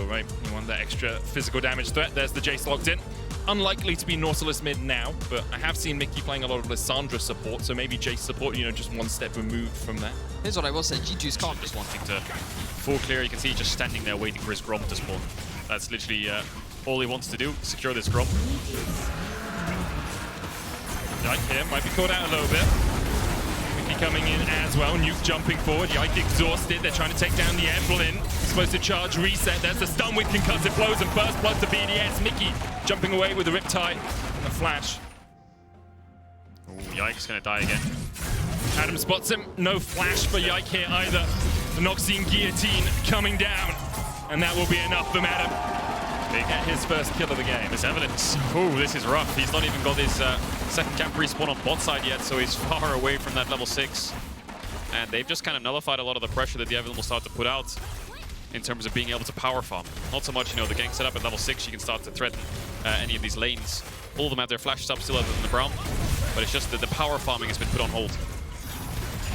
valuable, right? You want that extra physical damage threat. There's the Jace locked in. Unlikely to be Nautilus mid now, but I have seen Mickey playing a lot of Lissandra support, so maybe Jace support, you know, just one step removed from that. Here's what I will say, G2's calm. Just wanting to full clear. You can see he's just standing there waiting for his Grom to spawn. That's literally all he wants to do, secure this Grom. Yike here, might be caught out a little bit. Mickey coming in as well, Nuke jumping forward, Yike exhausted, they're trying to take down the Evelyn. Explosive charge reset, there's the stun with concussive blows and first blood to BDS. Mickey jumping away with the Riptide and a flash. Ooh, Yike's gonna die again. Adam spots him, no flash for Yike here either. The Noxian Guillotine coming down, and that will be enough from Adam. They get his first kill of the game. This evidence. Ooh, this is rough. He's not even got his second camp respawn on bot side yet, so he's far away from that level 6. And they've just kind of nullified a lot of the pressure that the Evelyn will start to put out in terms of being able to power farm. Not so much, you know, the gang set up at level 6, you can start to threaten any of these lanes. All of them have their flashes up still other than the Brown, but it's just that the power farming has been put on hold.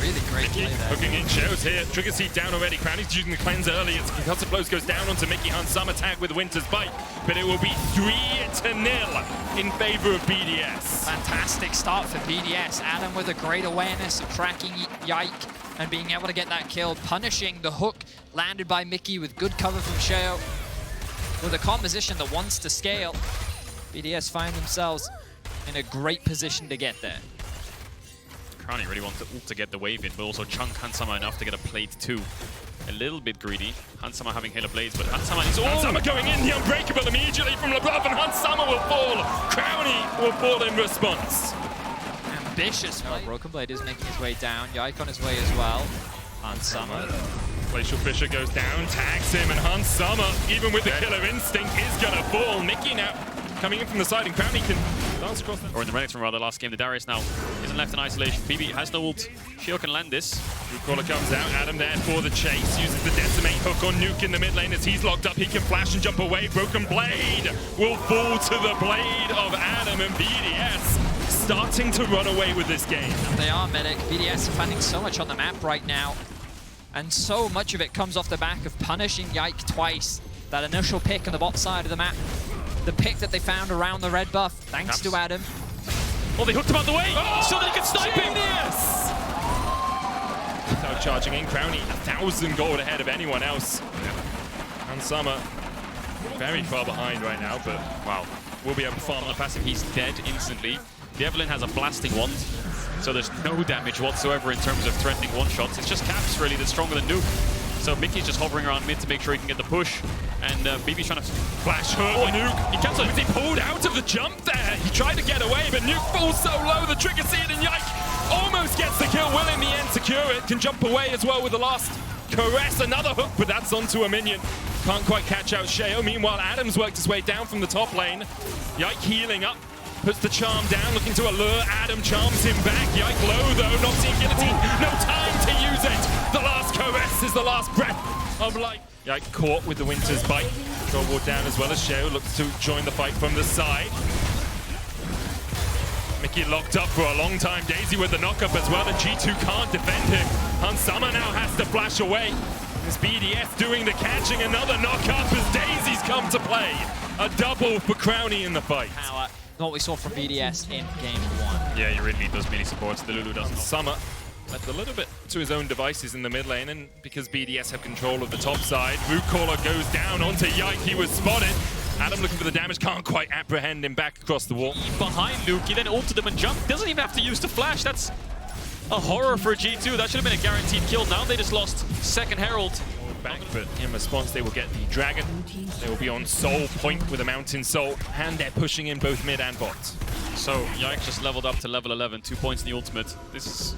Really great play there. Hooking in Shows here. Trigger Seed down already. Crownie's using the cleanse early. As Concussive Blows goes down onto Mickey. Hunt some attack with Winter's Bite. But it will be 3-0 in favor of BDS. Fantastic start for BDS. Adam with a great awareness of tracking Yike and being able to get that kill. Punishing the hook landed by Mickey with good cover from Sheo. With a composition that wants to scale, BDS find themselves in a great position to get there. Crownie really wants to get the wave in, but also chunk Hansama enough to get a plate too. A little bit greedy. Hansama having Halo Blades, but Hansama is... Hansama going in, the Unbreakable immediately from LeBron, and Hansama will fall. Crownie will fall in response. Ambitious play. Broken Blade is making his way down. Yike on his way as well. Hansama. Glacial Fisher goes down, tags him, and Hansama, even with the killer instinct, is gonna fall. Mickey now coming in from the side, and Crownie can dance across that. Or in the Renekton rather, last game, the Darius now isn't left in isolation. BB has no ult. Sheo can land this. Caller comes out, Adam there for the chase, uses the Decimate hook on Nuke in the mid lane. As he's locked up, he can flash and jump away. Broken Blade will fall to the blade of Adam, and BDS starting to run away with this game. They are, Medic. BDS are finding so much on the map right now, and so much of it comes off the back of punishing Yike twice. That initial pick on the bot side of the map, the pick that they found around the red buff, thanks to Adam. Oh, they hooked him out the way, so they could snipe him! Yes! Without charging in, Crownie 1,000 gold ahead of anyone else. And Summer very far behind right now, but wow, we'll be able to farm on the passive. He's dead instantly. The Evelyn has a blasting wand, so there's no damage whatsoever in terms of threatening one-shots. It's just Caps really that's stronger than Nuke. So Mickey's just hovering around mid to make sure he can get the push, and BB's trying to flash hook. Nuke. He cancelled. He pulled out of the jump there. He tried to get away, but Nuke falls so low. The Trigger Seed and Yike almost gets the kill. Will in the end secure it. Can jump away as well with the last caress. Another hook, but that's onto a minion. Can't quite catch out Sheo. Meanwhile, Adams worked his way down from the top lane. Yike healing up. Puts the charm down, looking to allure Adam, charms him back. Yike low though, Noxian Guillotine, no time to use it. The last caress is the last breath of life. Yike caught with the Winter's Bite. Control ward down as well as Sheo looks to join the fight from the side. Mickey locked up for a long time. Daisy with the knockup as well, and G2 can't defend him. Hansama now has to flash away. This BDS doing the catching, another knockup as Daisy's come to play. A double for Crownie in the fight. Power. What we saw from BDS in game 1. Yeah, you really need those mini supports. The Lulu doesn't. Summer left a little bit to his own devices in the mid lane, and because BDS have control of the top side, Root Caller goes down onto Yike. He was spotted. Adam looking for the damage, can't quite apprehend him back across the wall. Behind Luke, he then ulted him and jumped. Doesn't even have to use the flash. That's a horror for G2. That should have been a guaranteed kill. Now they just lost second Herald. Back, but in response they will get the Dragon. They will be on Soul Point with a Mountain Soul, and they're pushing in both mid and bot. So Yike just leveled up to level 11, 2 points in the ultimate. This is,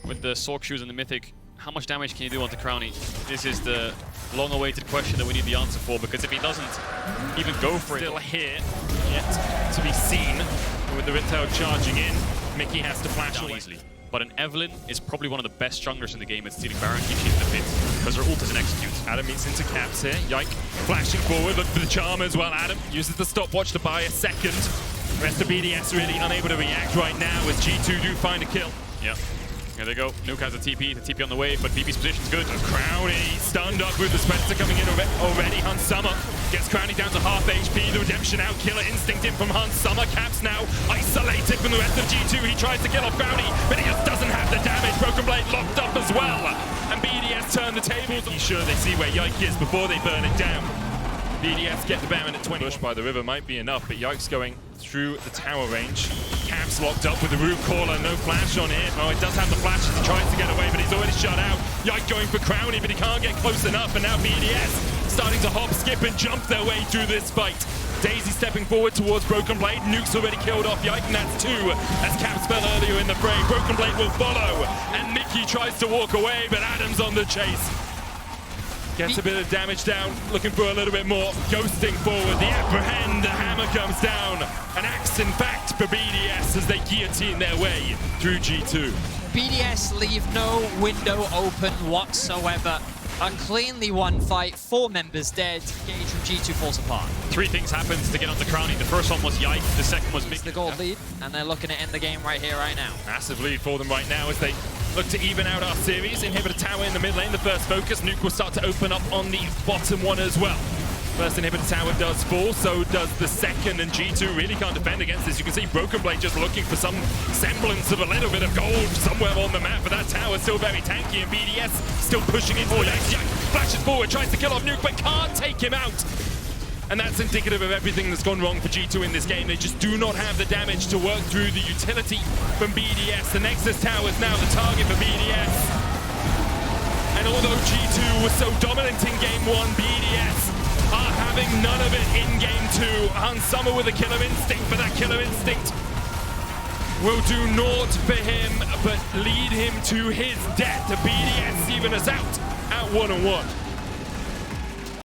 with the Sork Shoes and the Mythic, how much damage can you do onto Crownie? This is the long-awaited question that we need the answer for, because if he doesn't even go for it... Still here, yet to be seen. With the Riptail charging in, Mickey has to flash away. Easily. But an Evelyn is probably one of the best junglers in the game at stealing Baron, keep shooting the pit, because her ult is an execute. Adam meets into Caps here. Yike flashing forward, look for the charm as well. Adam uses the stopwatch to buy a second. The rest of BDS really unable to react right now as G2 do find a kill. Yeah. Here they go. Nuke has a TP, the TP on the way, but BB's position's good. Crownie stunned up with the Spencer coming in already. Hans Summer gets Crownie down to half HP. The redemption out, killer instinct in from Hans Summer. Caps now isolated from the rest of G2. He tries to kill off Crownie, but he just doesn't have the damage. Broken Blade locked up as well. And BDS turn the tables. He's sure they see where Yike is before they burn it down. BDS get the Baron at 20. Push by the river might be enough, but Yike's going through the tower range. Caps locked up with the root caller, no flash on him. Oh, it does have the flash as he tries to get away, but he's already shut out. Yike going for Crownie, but he can't get close enough, and now BDS starting to hop, skip, and jump their way through this fight. Daisy stepping forward towards Broken Blade. Nuke's already killed off Yike, and that's 2 as Caps fell earlier in the fray. Broken Blade will follow, and Mickey tries to walk away, but Adam's on the chase. Gets a bit of damage down, looking for a little bit more. Ghosting forward, the apprehend, the hammer comes down. An axe, in fact, for BDS as they guillotine their way through G2. BDS leave no window open whatsoever. A cleanly won fight, 4 members dead. Gage from G2 falls apart. 3 things happened to get onto Crownie. The first one was Yike, the second was It's Mickey. the gold lead, and they're looking to end the game right here, right now. Massive lead for them right now as they look to even out our series. Inhibitor tower in the mid lane, the first focus. Nuke will start to open up on the bottom one as well. First inhibitor tower does fall, so does the second, and G2 really can't defend against this. You can see Broken Blade just looking for some semblance of a little bit of gold somewhere on the map, but that tower's still very tanky, and BDS still pushing it forward. Yike flashes forward, tries to kill off Nuke, but can't take him out. And that's indicative of everything that's gone wrong for G2 in this game. They just do not have the damage to work through the utility from BDS. The Nexus tower is now the target for BDS. And although G2 was so dominant in game 1, BDS are having none of it in game 2. Hans Summer with a killer instinct, but that killer instinct will do naught for him, but lead him to his death. The BDS even us out at 1-on-1.